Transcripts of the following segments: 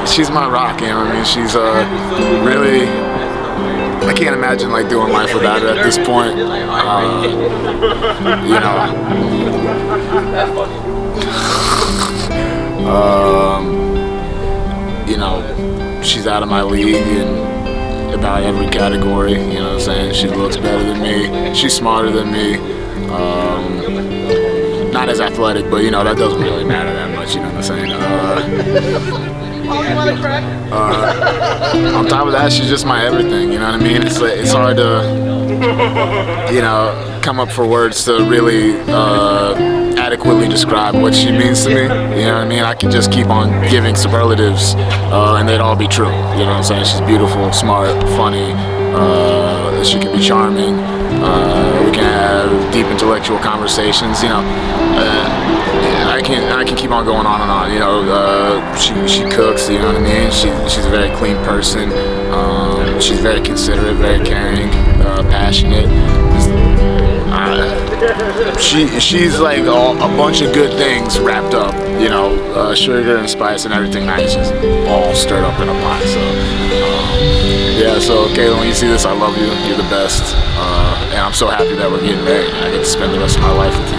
she's my rock, you know what I mean? She's really, I can't imagine like doing life without her at this point. You know, you know, she's out of my league in about every category. You know what I'm saying? She looks better than me. She's smarter than me. Not as athletic, but you know that doesn't really matter that much. You know what I'm saying? On top of that, she's just my everything. You know what I mean? It's hard to, you know, come up for words to really adequately describe what she means to me. You know what I mean? I can just keep on giving superlatives, and they'd all be true. You know what I'm saying? She's beautiful, smart, funny. She can be charming. We can have deep intellectual conversations. You know, I can keep on going on and on. You know, she cooks. You know what I mean? She's a very clean person. She's very considerate, very caring, passionate. She's like a bunch of good things wrapped up. You know, sugar and spice and everything nice is all stirred up in a pot. So yeah. So Kayla, when you see this, I love you. You're the best. And I'm so happy that we're getting married. I get to spend the rest of my life with you.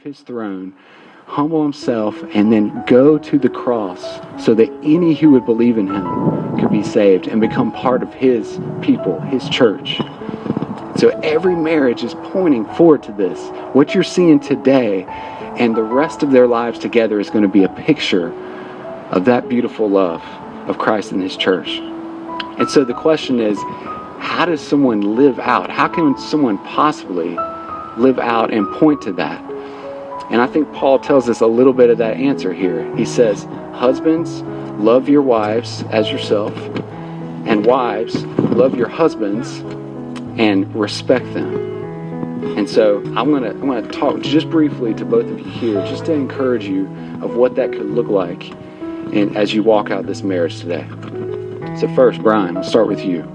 His throne, humble himself, and then go to the cross so that any who would believe in him could be saved and become part of his people, his church. So every marriage is pointing forward to this. What you're seeing today and the rest of their lives together is going to be a picture of that beautiful love of Christ and his church. And so the question is, how does someone live out? How can someone possibly live out and point to that? And I think Paul tells us a little bit of that answer here. He says, husbands, love your wives as yourself, and wives, love your husbands and respect them. And so I'm gonna talk just briefly to both of you here, just to encourage you of what that could look like and as you walk out this marriage today. So first, Brian, I'll start with you.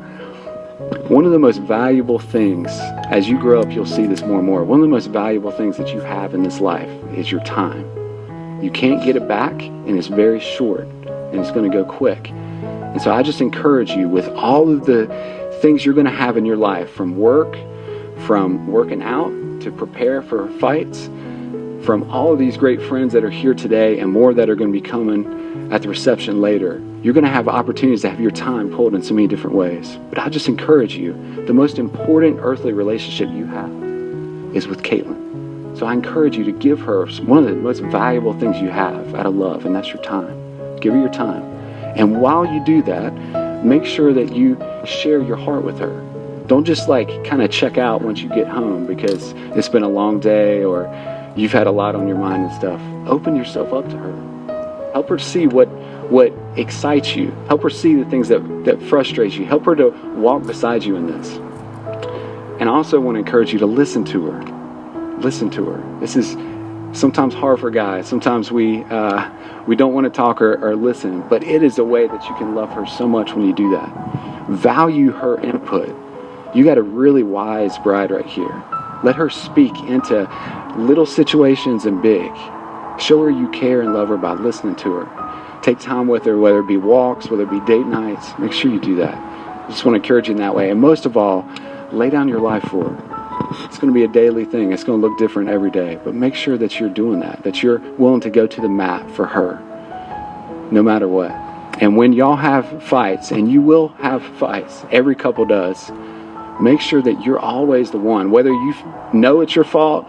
One of the most valuable things, as you grow up, you'll see this more and more. One of the most valuable things that you have in this life is your time. You can't get it back, and it's very short, and it's going to go quick. And so I just encourage you with all of the things you're going to have in your life, from work, from working out to prepare for fights, from all of these great friends that are here today and more that are going to be coming at the reception later. You're going to have opportunities to have your time pulled in so many different ways. But I just encourage you, the most important earthly relationship you have is with Caitlin. So I encourage you to give her one of the most valuable things you have out of love, and that's your time. Give her your time. And while you do that, make sure that you share your heart with her. Don't just kind of check out once you get home because it's been a long day or you've had a lot on your mind and stuff. Open yourself up to her. Help her see what excites you. Help her see the things that frustrate you. Help her to walk beside you in this. And I also want to encourage you to listen to her. Listen to her. This is sometimes hard for guys. Sometimes we don't want to talk or listen, but it is a way that you can love her so much when you do that. Value her input. You got a really wise bride right here. Let her speak into little situations and big. Show her you care and love her by listening to her. Take time with her, whether it be walks, whether it be date nights. Make sure you do that. I just want to encourage you in that way. And most of all, lay down your life for her. It's going to be a daily thing. It's going to look different every day. But make sure that you're doing that you're willing to go to the mat for her no matter what. And when y'all have fights, and you will have fights, every couple does, make sure that you're always the one, whether you know it's your fault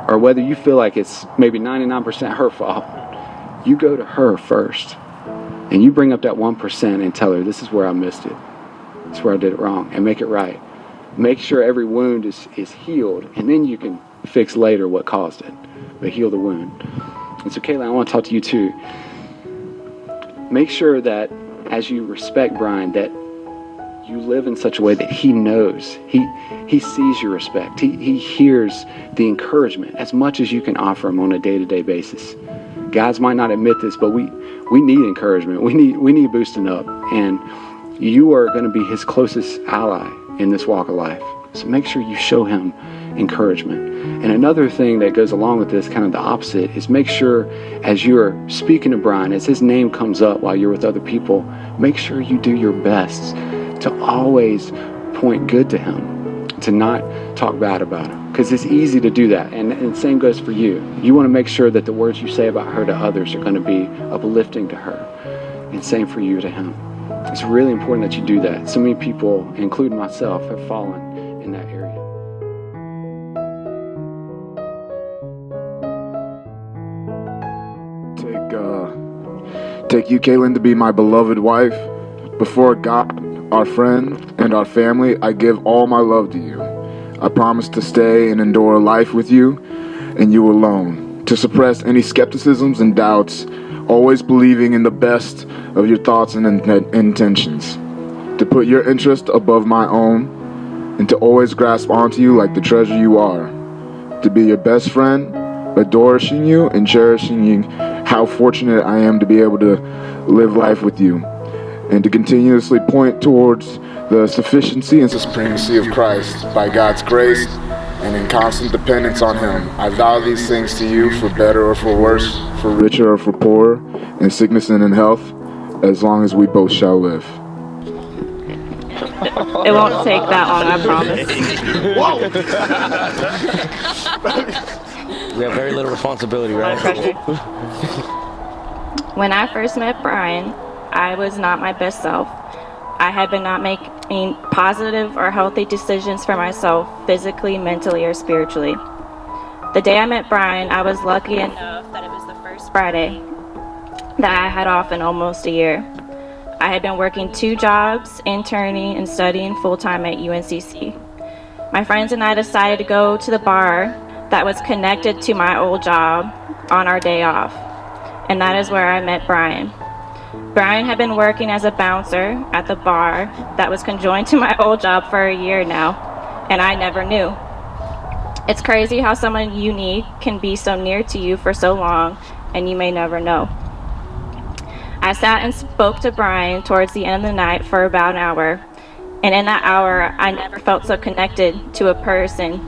or whether you feel like it's maybe 99% her fault, you go to her first. And you bring up that 1% and tell her, this is where I missed it. This is where I did it wrong, and make it right. Make sure every wound is healed, and then you can fix later what caused it. But heal the wound. And so, Kayla, I want to talk to you too. Make sure that as you respect Brian, that you live in such a way that he knows. He sees your respect. He hears the encouragement as much as you can offer him on a day-to-day basis. Guys might not admit this, but we need encouragement. We need boosting up. And you are going to be his closest ally in this walk of life. So make sure you show him encouragement. And another thing that goes along with this, kind of the opposite, is make sure as you're speaking to Brian, as his name comes up while you're with other people, make sure you do your best to always point good to him, to not talk bad about him. Because it's easy to do that. And the same goes for you. You want to make sure that the words you say about her to others are going to be uplifting to her. And same for you to him. It's really important that you do that. So many people, including myself, have fallen in that area. Take you, Caitlin, to be my beloved wife. Before God, our friend, and our family, I give all my love to you. I promise to stay and endure life with you and you alone, to suppress any skepticisms and doubts, always believing in the best of your thoughts and intentions, to put your interest above my own, and to always grasp onto you like the treasure you are, to be your best friend, adorishing you and cherishing you, how fortunate I am to be able to live life with you, and to continuously point towards the sufficiency and supremacy of Christ by God's grace and in constant dependence on Him. I vow these things to you for better or for worse, for richer or for poorer, in sickness and in health, as long as we both shall live. It won't take that long, I promise. We have very little responsibility, right? When I first met Brian, I was not my best self. I had been not making positive or healthy decisions for myself, physically, mentally, or spiritually. The day I met Brian, I was lucky enough that it was the first Friday that I had off in almost a year. I had been working 2 jobs, interning, and studying full-time at UNCC. My friends and I decided to go to the bar that was connected to my old job on our day off, and that is where I met Brian. Brian had been working as a bouncer at the bar that was conjoined to my old job for a year now, and I never knew. It's crazy how someone unique can be so near to you for so long, and you may never know. I sat and spoke to Brian towards the end of the night for about an hour, and in that hour, I never felt so connected to a person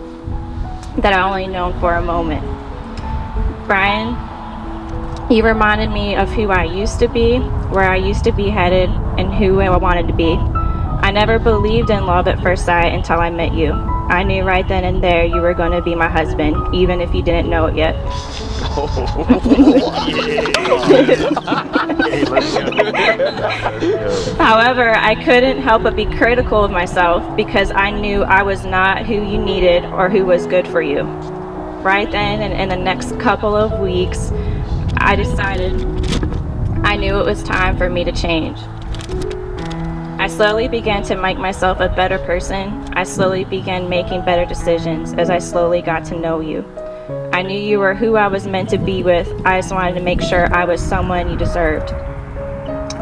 that I only known for a moment. Brian, he reminded me of who I used to be, where I used to be headed, and who I wanted to be. I never believed in love at first sight until I met you. I knew right then and there you were going to be my husband, even if you didn't know it yet. However, I couldn't help but be critical of myself because I knew I was not who you needed or who was good for you. Right then and in the next couple of weeks, I decided I knew it was time for me to change. I slowly began to make myself a better person. I slowly began making better decisions as I slowly got to know you. I knew you were who I was meant to be with. I just wanted to make sure I was someone you deserved.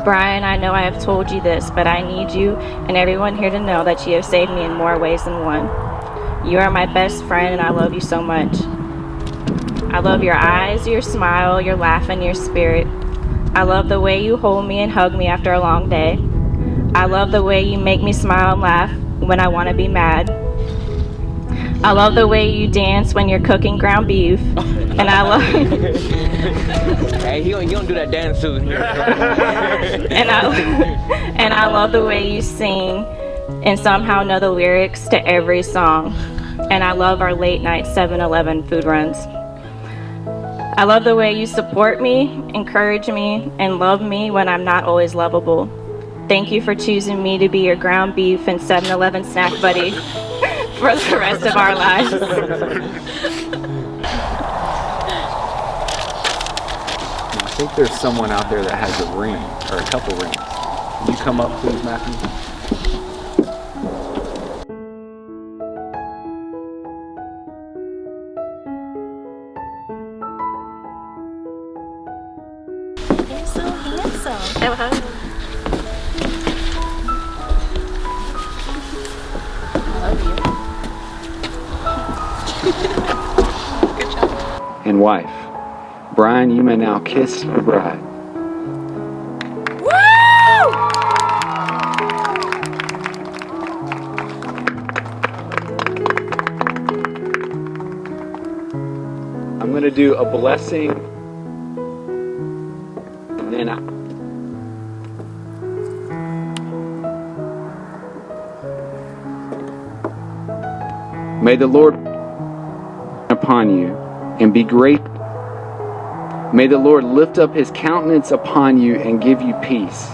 Brian, I know I have told you this, but I need you and everyone here to know that you have saved me in more ways than one. You are my best friend and I love you so much. I love your eyes, your smile, your laugh, and your spirit. I love the way you hold me and hug me after a long day. I love the way you make me smile and laugh when I want to be mad. I love the way you dance when you're cooking ground beef. And I love Hey, he don't do that dance too. and I love the way you sing and somehow know the lyrics to every song. And I love our late night 7-Eleven food runs. I love the way you support me, encourage me, and love me when I'm not always lovable. Thank you for choosing me to be your ground beef and 7-Eleven snack buddy for the rest of our lives. I think there's someone out there that has a ring, or a couple rings. Can you come up, please, Matthew? You're so handsome. And wife. Brian, you may now kiss the bride. I'm going to do a blessing, and then may the Lord upon you and be great. May the Lord lift up his countenance upon you and give you peace.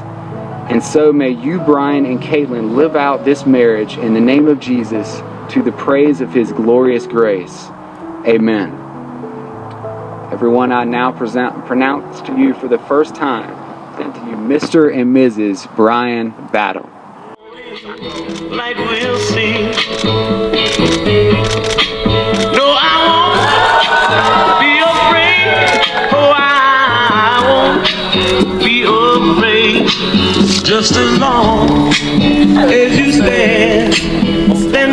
And so may you, Brian and Caitlin, live out this marriage in the name of Jesus to the praise of his glorious grace. Amen. Everyone, I now pronounce to you for the first time, and to you, Mr. and Mrs. Brian Battle. Like we'll see. No, I won't be afraid. Oh, I won't be afraid. Just as long as you stand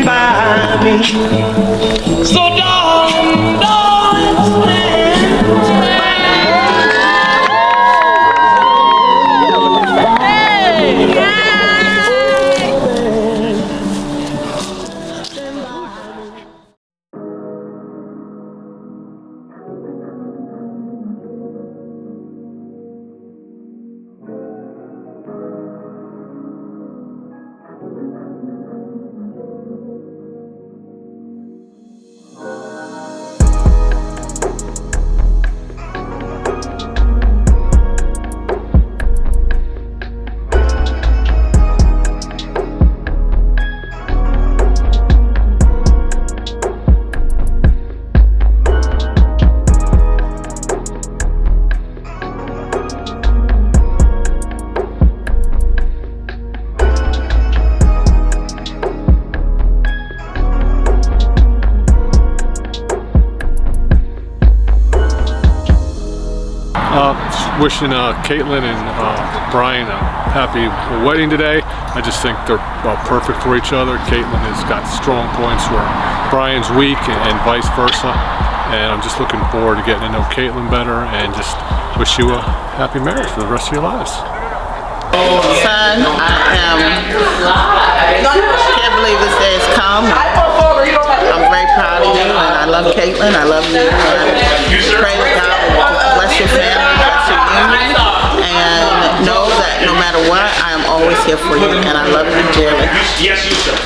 by me. So darling, stand by me. Wishing Caitlin and Brian a happy wedding today. I just think they're perfect for each other. Caitlin has got strong points where Brian's weak and vice versa. And I'm just looking forward to getting to know Caitlin better and just wish you a happy marriage for the rest of your lives. Son, I can't believe this day has come. I'm very proud of you, and I love Caitlin. I love you. I pray that God will bless your family, bless your union, and know that no matter what, I am always here for you, and I love you dearly. Yes, you sir.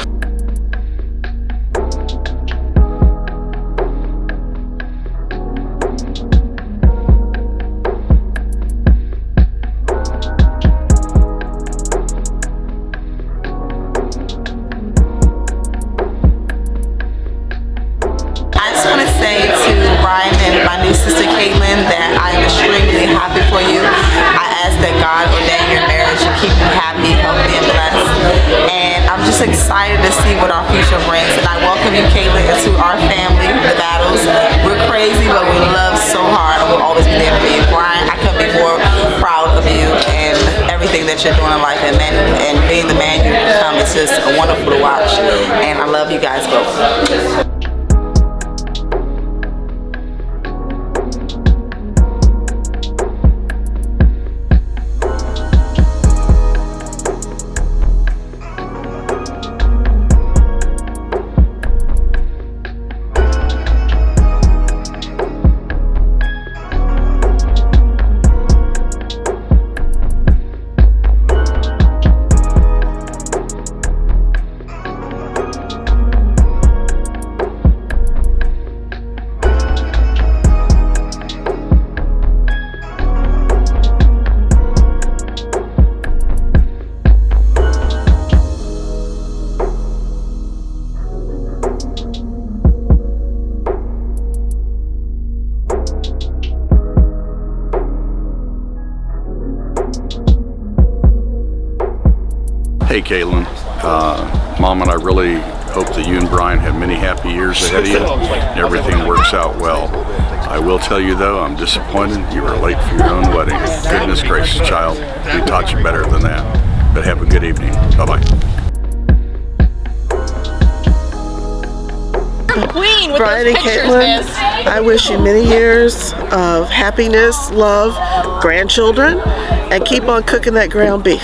I just want to say to Brian and my new sister Caitlin that I am extremely happy for you. I ask that God ordain your marriage and keep you happy, healthy, and blessed. And I'm just excited to see what our future brings. And I welcome you, Caitlin, into our family, the Battles. We're crazy, but we love so hard, and we'll always be there for you. Brian, I couldn't be more proud of you and everything that you're doing in life, and being the man you become. It's just wonderful to watch. And I love you guys both. Caitlin. Mom and I really hope that you and Brian have many happy years ahead of you and everything works out well. I will tell you though, I'm disappointed you were late for your own wedding. Goodness gracious, child, we taught you better than that. But have a good evening. Bye-bye. Queen with Brian and Caitlin, I wish you many years of happiness, love, grandchildren, and keep on cooking that ground beef.